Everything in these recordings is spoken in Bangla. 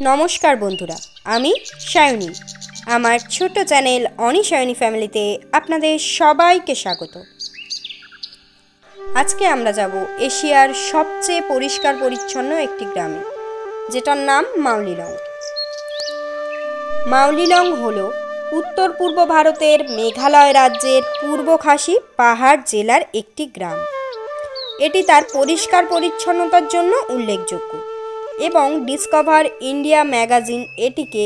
নমস্কার বন্ধুরা, আমি সায়নী। আমার ছোট্ট চ্যানেল অনি সায়নী ফ্যামিলিতে আপনাদের সবাইকে স্বাগত। আজকে আমরা যাব এশিয়ার সবচেয়ে পরিষ্কার পরিচ্ছন্ন একটি গ্রামে, যেটার নাম মাউলিলং। মাউলিলং হল উত্তর পূর্ব ভারতের মেঘালয় রাজ্যের পূর্ব খাসি পাহাড় জেলার একটি গ্রাম। এটি তার পরিষ্কার পরিচ্ছন্নতার জন্য উল্লেখযোগ্য এবং ডিসকভার ইন্ডিয়া ম্যাগাজিন এটিকে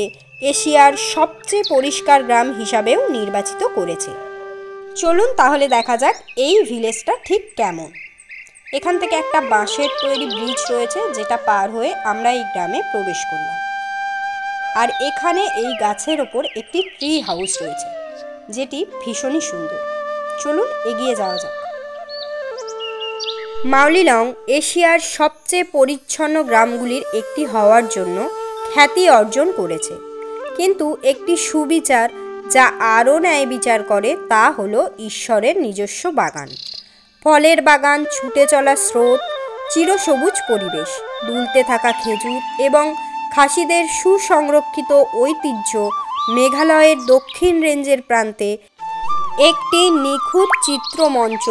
এশিয়ার সবচেয়ে পরিষ্কার গ্রাম হিসাবেও নির্বাচিত করেছে। চলুন তাহলে দেখা যাক এই ভিলেজটা ঠিক কেমন। এখান থেকে একটা বাঁশের তৈরি ব্রিজ রয়েছে, যেটা পার হয়ে আমরা এই গ্রামে প্রবেশ করলাম। আর এখানে এই গাছের ওপর একটি ট্রি হাউস রয়েছে, যেটি ভীষণই সুন্দর। চলুন এগিয়ে যাওয়া যাক। মাউলিলং এশিয়ার সবচেয়ে পরিচ্ছন্ন গ্রামগুলির একটি হওয়ার জন্য খ্যাতি অর্জন করেছে, কিন্তু একটি সুবিচার যা আরও ন্যায় বিচার করে তা হলো ঈশ্বরের নিজস্ব বাগান। ফলের বাগান, ছুটে চলা স্রোত, চিরসবুজ পরিবেশ, দুলতে থাকা খেজুর এবং খাসিদের সুসংরক্ষিত ঐতিহ্য মেঘালয়ের দক্ষিণ রেঞ্জের প্রান্তে একটি নিখুঁত চিত্রমঞ্চ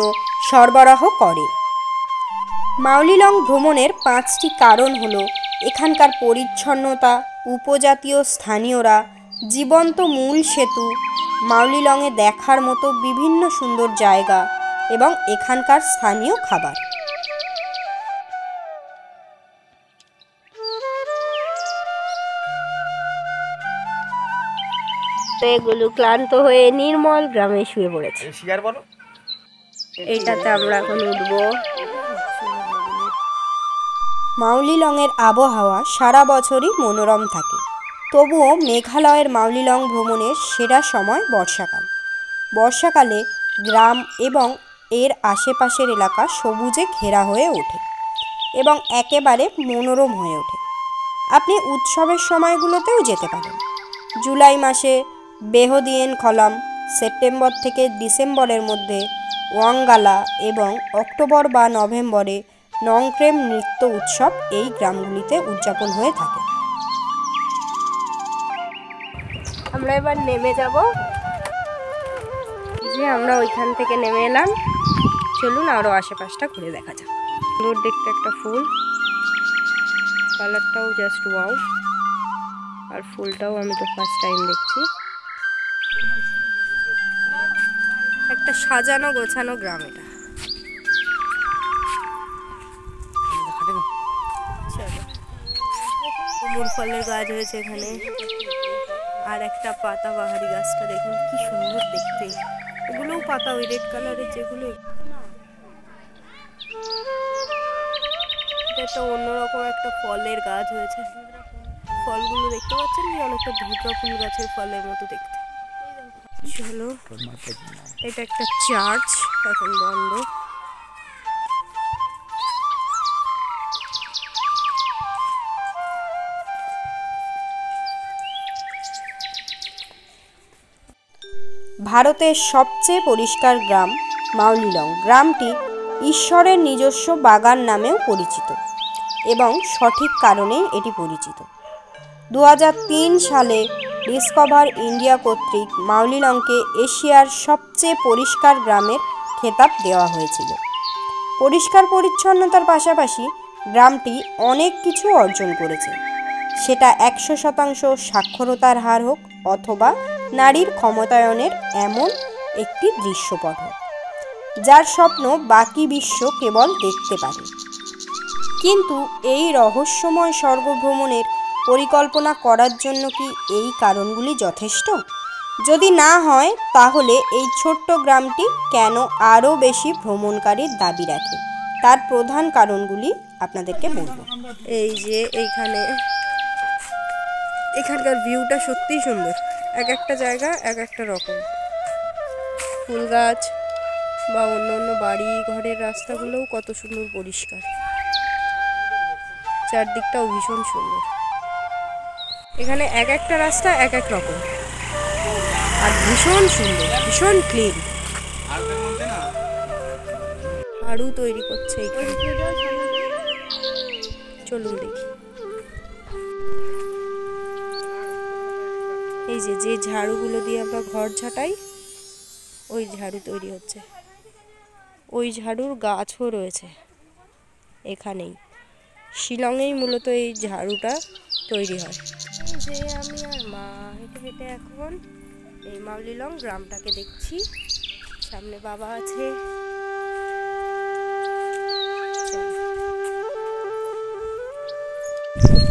সরবরাহ করে। মাউলিলং ভ্রমণের 5টি কারণ হল এখানকার পরিচ্ছন্নতা, উপজাতীয় স্থানীয়রা, জীবন্ত মূল সেতু, মাউলিলংয়ে দেখার মতো বিভিন্ন সুন্দর জায়গা এবং এখানকার স্থানীয় খাবার। এগুলো ক্লান্ত হয়ে নির্মল গ্রামে শুয়ে পড়েছে। এইটাতে আমরা এখন উঠবো। মাউলিলংয়ের আবহাওয়া সারা বছরই মনোরম থাকে, তবুও মেঘালয়ের মাউলিলং ভ্রমণের সেরা সময় বর্ষাকাল। বর্ষাকালে গ্রাম এবং এর আশেপাশের এলাকা সবুজে ঘেরা হয়ে ওঠে এবং একেবারে মনোরম হয়ে ওঠে। আপনি উৎসবের সময়গুলোতেও যেতে পারেন। জুলাই মাসে বেহদিয়েন খলাম, সেপ্টেম্বর থেকে ডিসেম্বরের মধ্যে ওয়াঙ্গালা এবং অক্টোবর বা নভেম্বরে নংক্রেম নৃত্য উৎসব এই গ্রামগুলিতে উদযাপন হয়ে থাকে। আমরা এবার নেমে যাব। যে আমরা ওইখান থেকে নেমে এলাম। চলুন আরও আশেপাশটা ঘুরে দেখা যাক। সুন্দর দেখতে একটা ফুল, কালারটাও জাস্ট ওয়াও। আর ফুলটাও আমি তো ফার্স্ট টাইম দেখছি। একটা সাজানো গোছানো গ্রাম এটা। কুমড় ফলের গাছ হয়েছে এখানে, আর একটা পাতাবাহারি গাছটা দেখুন কি সুন্দর দেখতে। এগুলোও পাতা, ওই রেড কালারের যেগুলো। এটা একটা অন্যরকম একটা ফলের গাছ হয়েছে। ফলগুলো দেখতে পাচ্ছেন কি অনেকটা ধুতরা ফুল গাছের ফলের মতো দেখতে। চলো, এটা একটা চার্চ, এখন বন্ধ। ভারতের সবচেয়ে পরিষ্কার গ্রাম মাউলিলং গ্রামটি ঈশ্বরের নিজস্ব বাগান নামেও পরিচিত এবং সঠিক কারণেই এটি পরিচিত। 2003 সালে ডিসকভার ইন্ডিয়া কর্তৃক মাউলিলংকে এশিয়ার সবচেয়ে পরিষ্কার গ্রামের খেতাব দেওয়া হয়েছিল। পরিষ্কার পরিচ্ছন্নতার পাশাপাশি গ্রামটি অনেক কিছু অর্জন করেছে, সেটা 100% সাক্ষরতার হার হোক অথবা নারীর ক্ষমতায়নের এমন একটি দৃশ্যপট হোক, যার স্বপ্ন বাকি বিশ্ব কেবল দেখতে পারে। কিন্তু এই রহস্যময় স্বর্গভ্রমণের পরিকল্পনা করার জন্য কি এই কারণগুলি যথেষ্ট? যদি না হয়, তাহলে এই ছোট্ট গ্রামটি কেন আরও বেশি ভ্রমণকারীর দাবি রাখে, তার প্রধান কারণগুলি আপনাদেরকে বলবো। এই যে এখানকার ভিউটা সত্যিই সুন্দর। এক একটা জায়গা এক একটা রকম। ফুল গাছ বা অন্য অন্য বাড়ি ঘরের রাস্তাগুলোও কত সুন্দর পরিষ্কার, চারদিকটাও ভীষণ সুন্দর। এখানে এক একটা রাস্তা এক এক রকম আর ভীষণ সুন্দর, ভীষণ ক্লিন। হাড়ু তৈরি করছে এখানে। চলুন দেখি। এই যে যে ঝাড়ুগুলো দিয়ে আমরা ঘর ঝাঁটাই, ওই ঝাড়ু তৈরি হচ্ছে। ওই ঝাড়ুর গাছও রয়েছে এখানেই, শিলংয়েই মূলত এই ঝাড়ুটা তৈরি হয়। যে আমি আর মা হেঁটে হেঁটে এখন এই মাউলিলং গ্রামটাকে দেখছি। সামনে বাবা আছে।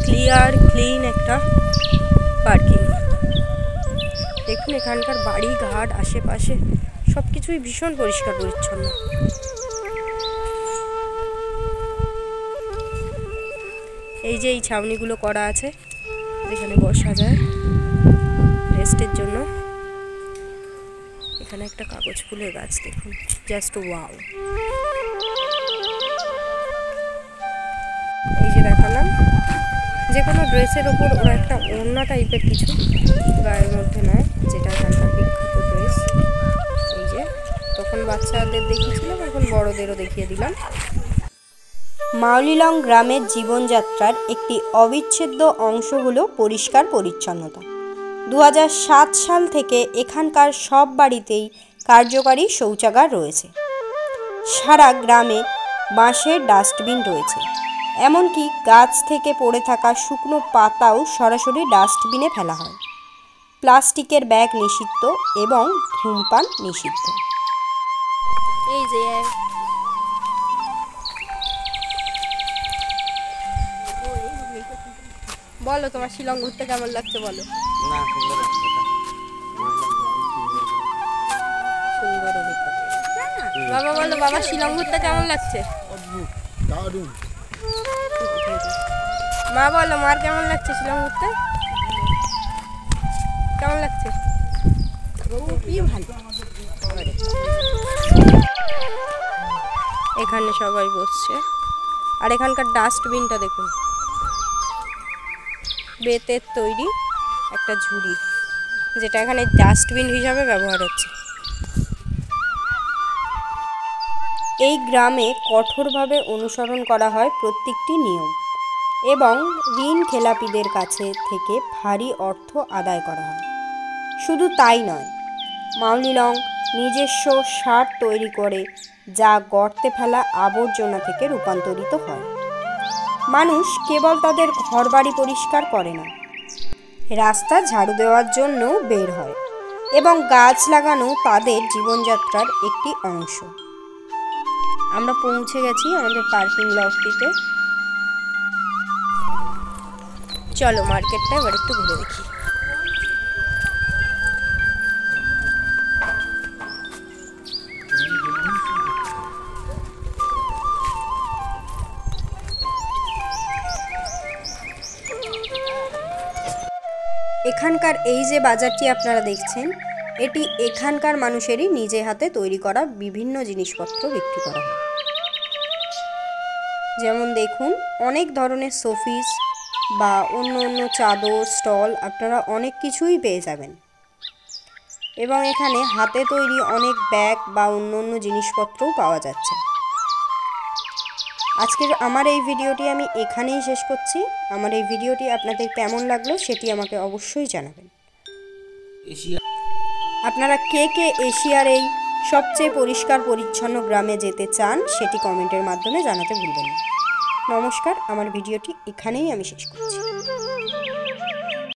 ক্লিয়ার ক্লিন একটা পার্কিং। দেখুন এখানকার বাড়ি ঘাট আশেপাশে সব কিছুই ভীষণ পরিষ্কার পরিচ্ছন্ন। এই যে এই ছাউনিগুলো করা আছে যেখানে বসা যায় রেস্টের জন্য। এখানে একটা কাগজ ফুলের গাছ দেখুন, জাস্ট ওয়াও। এই যে দেখালাম যে কোনো ড্রেসের ওপর ওরা একটা ওড়না টাইপের কিছু গায়ের মধ্যে নেয়, যেটা এখানকার বিখ্যাত ড্রেস। এই যে তখন বাচ্চাদের দেখিয়েছিলাম, এখন বড়দেরও দেখিয়ে দিলাম। মাউলিলং গ্রামের জীবনযাত্রার একটি অবিচ্ছেদ্য অংশ হলো পরিষ্কার পরিচ্ছন্নতা। 2007 সাল থেকে এখানকার সব বাড়িতেই কার্যকারী শৌচাগার রয়েছে। সারা গ্রামে বাঁশের ডাস্টবিন রয়েছে, এমনকি গাছ থেকে পড়ে থাকা শুকনো পাতাও সরাসরি ডাস্টবিনে ফেলা হয়। প্লাস্টিকের ব্যাগ নিষিদ্ধ এবং ধূমপান নিষিদ্ধ। এই যে বলো তোমার শিলং ঘুরতে কেমন লাগছে বলো। বাবা বলো, বাবা শিলং ঘুরতে কেমন লাগছে? মা বলো, মার কেমন লাগছে শিলং ঘুরতে? কেমন লাগছে? এখানে সবাই বসছে, আর এখানকার ডাস্টবিনটা দেখুন, বেতের তৈরি একটা ঝুড়ি, যেটা এখানে ডাস্টবিন হিসাবে ব্যবহার হচ্ছে। এই গ্রামে কঠোরভাবে অনুসরণ করা হয় প্রত্যেকটি নিয়ম, এবং ঋণ খেলাপিদের কাছে থেকে ভারী অর্থ আদায় করা হয়। শুধু তাই নয়, মাউলিলং নিজস্ব সার তৈরি করে, যা গর্তে ফেলা আবর্জনা থেকে রূপান্তরিত হয়। মানুষ কেবল তাদের ঘরবাড়ি পরিষ্কার করে না, রাস্তা ঝাড়ু দেওয়ার জন্যও বের হয়, এবং গাছ লাগানো তাদের জীবনযাত্রার একটি অংশ। আমরা পৌঁছে গেছি আমাদের পার্কিং লটটিতে। চলো মার্কেটটা এবার একটু ঘুরে দেখি। এখানকার এই যে বাজারটি আপনারা দেখছেন, এটি এখানকার মানুষেরই নিজে হাতে তৈরি করা বিভিন্ন জিনিসপত্র বিক্রি করা হয়। যেমন দেখুন, অনেক ধরনের শোপিস বা অন্য অন্য চাদর স্টল আপনারা অনেক কিছুই পেয়ে যাবেন, এবং এখানে হাতে তৈরি অনেক ব্যাগ বা অন্য অন্য জিনিসপত্রও পাওয়া যাচ্ছে। আজকের আমার এই ভিডিওটি আমি এখানেই শেষ করছি। আমার এই ভিডিওটি আপনাদের কেমন লাগলো সেটি আমাকে অবশ্যই জানাবেন। আপনারা কে কে এশিয়ার এই সবচেয়ে পরিষ্কার পরিচ্ছন্ন গ্রামে যেতে চান সেটি কমেন্টের মাধ্যমে জানাতে ভুলবেন না। নমস্কার, আমার ভিডিওটি এখানেই আমি শেষ করছি।